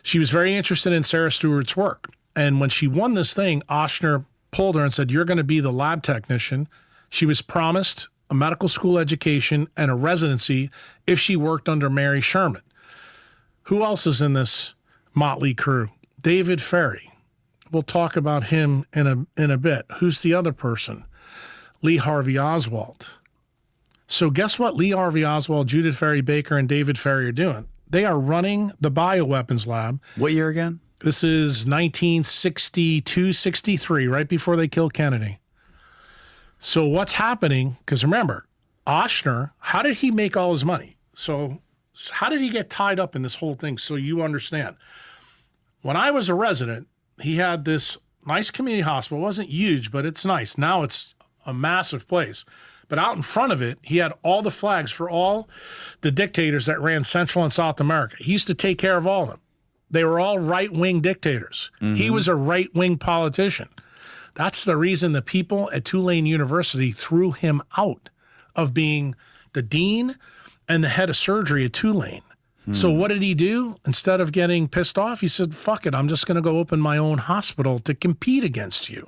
She was very interested in Sarah Stewart's work. And when she won this thing, Ochsner pulled her and said, you're going to be the lab technician. She was promised a medical school education and a residency if she worked under Mary Sherman. Who else is in this motley crew? David Ferrie. We'll talk about him in a bit. Who's the other person? Lee Harvey Oswald. So guess what Lee Harvey Oswald, Judith Ferrie Baker, and David Ferrie are doing? They are running the bioweapons lab. What year again? This is 1962, 63, right before they killed Kennedy. So what's happening? Because remember, Ochsner, how did he make all his money? So how did he get tied up in this whole thing? So you understand. When I was a resident, he had this nice community hospital. It wasn't huge, but it's nice. Now it's a massive place. But out in front of it, he had all the flags for all the dictators that ran Central and South America. He used to take care of all of them. They were all right-wing dictators. Mm-hmm. He was a right-wing politician. That's the reason the people at Tulane University threw him out of being the dean and the head of surgery at Tulane. So what did he do? Instead of getting pissed off, he said, fuck it, I'm just going to go open my own hospital to compete against you.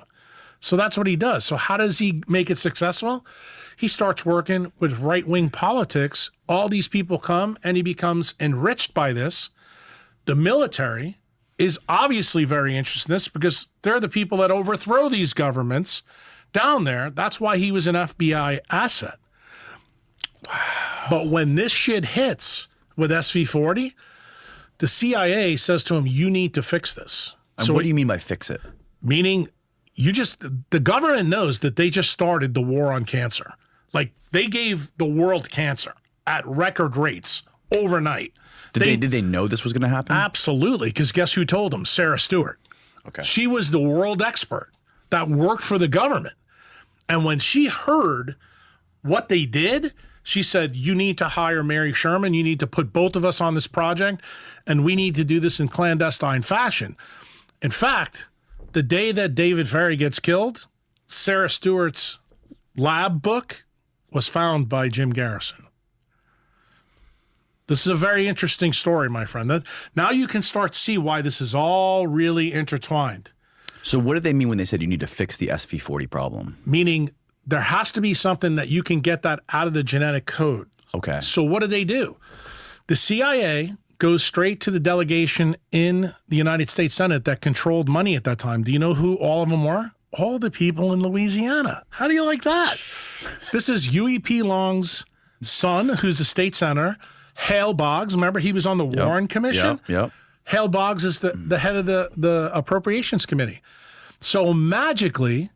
So that's what he does. So how does he make it successful? He starts working with right-wing politics. All these people come, and he becomes enriched by this. The military is obviously very interested in this because they're the people that overthrow these governments down there. That's why he was an FBI asset. But when this shit hits with SV40, the CIA says to him, you need to fix this. And so what do you mean by fix it? Meaning the government knows that they just started the war on cancer. Like they gave the world cancer at record rates overnight. Did they know this was going to happen? Absolutely, because guess who told them? Sarah Stewart. Okay. She was the world expert that worked for the government. And when she heard what they did, she said, you need to hire Mary Sherman. You need to put both of us on this project, and we need to do this in clandestine fashion. In fact, the day that David Ferrie gets killed, Sarah Stewart's lab book was found by Jim Garrison. This is a very interesting story, my friend. Now you can start to see why this is all really intertwined. So what did they mean when they said you need to fix the SV40 problem? Meaning there has to be something that you can get that out of the genetic code. Okay. So what do? The CIA goes straight to the delegation in the United States Senate that controlled money at that time. Do you know who all of them were? All the people in Louisiana. How do you like that? This is Huey P. Long's son, who's a state senator. Hale Boggs, remember he was on the Warren Commission? Yep. Hale Boggs is the head of the Appropriations Committee. So magically,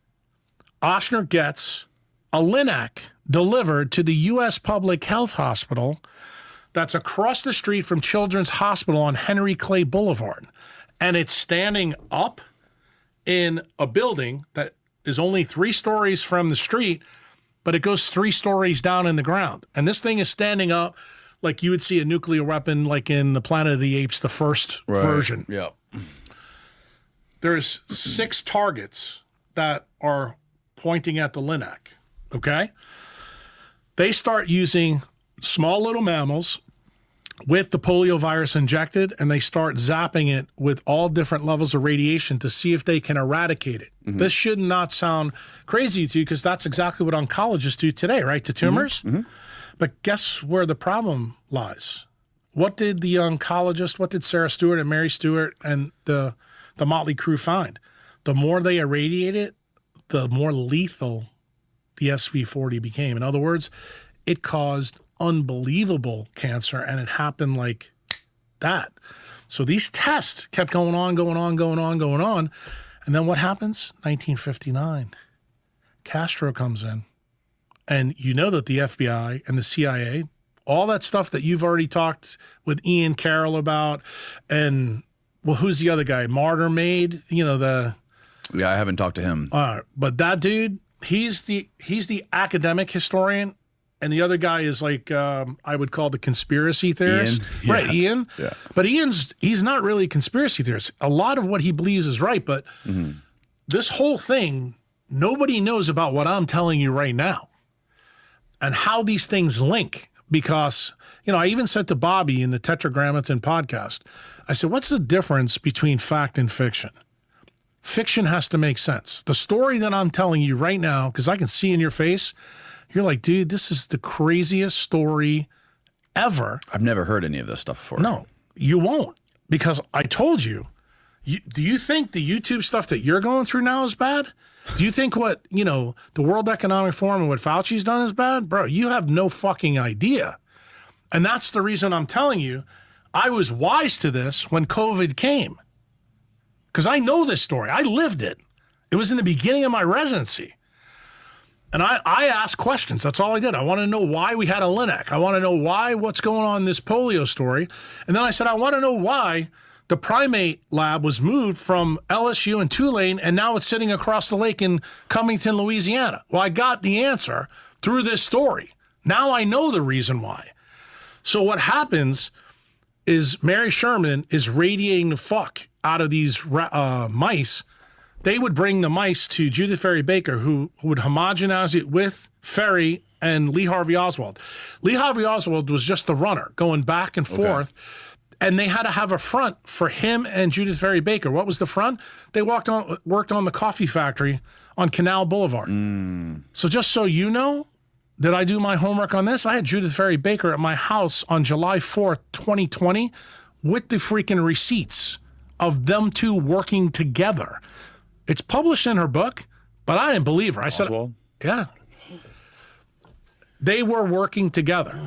Ochsner gets a Linac delivered to the U.S. Public Health Hospital that's across the street from Children's Hospital on Henry Clay Boulevard. And it's standing up in a building that is only 3 stories from the street, but it goes 3 stories down in the ground. And this thing is standing up like you would see a nuclear weapon like in the Planet of the Apes, the first version. Yeah. There's 6 targets that are pointing at the Linac, okay? They start using small little mammals with the polio virus injected, and they start zapping it with all different levels of radiation to see if they can eradicate it. Mm-hmm. This should not sound crazy to you because that's exactly what oncologists do today, right, to tumors? Mm-hmm. But guess where the problem lies? What did the oncologist, what did Sarah Stewart and Mary Stewart and the motley crew find? The more they irradiate it, the more lethal the SV40 became. In other words, it caused unbelievable cancer, and it happened like that. So these tests kept going on. And then what happens? 1959. Castro comes in. And you know that the FBI and the CIA, all that stuff that you've already talked with Ian Carroll about, and, well, who's the other guy? Martyr Maid, Yeah, I haven't talked to him. But that dude, he's the academic historian, and the other guy is like, I would call the conspiracy theorist. Ian? Right, yeah. Ian. Yeah. But he's not really a conspiracy theorist. A lot of what he believes is right, but this whole thing, nobody knows about what I'm telling you right now and how these things link because, I even said to Bobby in the Tetragrammaton podcast, I said, what's the difference between fact and fiction? Fiction has to make sense. The story that I'm telling you right now, because I can see in your face, you're like, dude, this is the craziest story ever. I've never heard any of this stuff before. No, you won't, because I told you. Do you think the YouTube stuff that you're going through now is bad? Do you think what, the World Economic Forum and what Fauci's done is bad? Bro, you have no fucking idea. And that's the reason I'm telling you, I was wise to this when COVID came. Because I know this story. I lived it. It was in the beginning of my residency. And I asked questions. That's all I did. I want to know why we had a Linac. I want to know what's going on in this polio story. And then I said, I want to know why the primate lab was moved from LSU and Tulane, and now it's sitting across the lake in Cummington, Louisiana. Well, I got the answer through this story. Now I know the reason why. So what happens is Mary Sherman is radiating the fuck out of these mice. They would bring the mice to Judith Ferry Baker, who would homogenize it with Ferry and Lee Harvey Oswald. Lee Harvey Oswald was just the runner, going back and forth. And they had to have a front for him and Judith Ferry Baker. What was the front? They worked on the coffee factory on Canal Boulevard. So just so you know, did I do my homework on this? I had Judith Ferry Baker at my house on July 4th, 2020, with the freaking receipts of them two working together. It's published in her book, but I didn't believe her. I said, yeah. They were working together,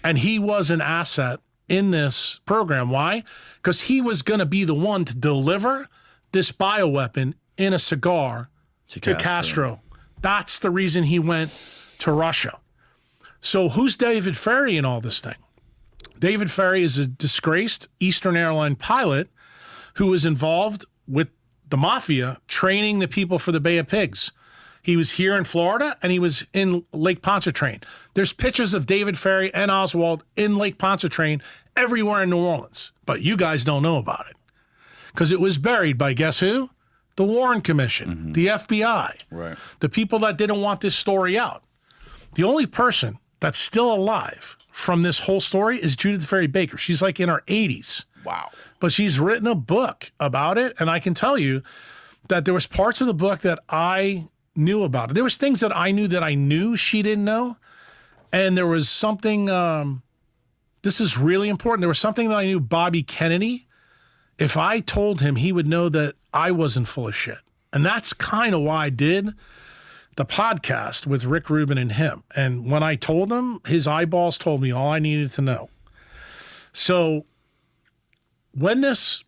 and he was an asset in this program. Why? Because he was going to be the one to deliver this bioweapon in a cigar to Castro. That's the reason he went to Russia. So who's David Ferry in all this thing? David Ferry is a disgraced Eastern Airline pilot who was involved with the mafia training the people for the Bay of Pigs. He was here in Florida, and he was in Lake Pontchartrain. There's pictures of David Ferry and Oswald in Lake Pontchartrain everywhere in New Orleans, but you guys don't know about it because it was buried by, guess who? The Warren Commission, the FBI, the people that didn't want this story out. The only person that's still alive from this whole story is Judith Ferry Baker. She's like in her 80s. Wow. But she's written a book about it, and I can tell you that there was parts of the book that I knew about it. There was things that I knew she didn't know, and there was something, this is really important, there was something that I knew Bobby Kennedy, if I told him, he would know that I wasn't full of shit. And that's kind of why I did the podcast with Rick Rubin and him. And when I told him, his eyeballs told me all I needed to know. So when this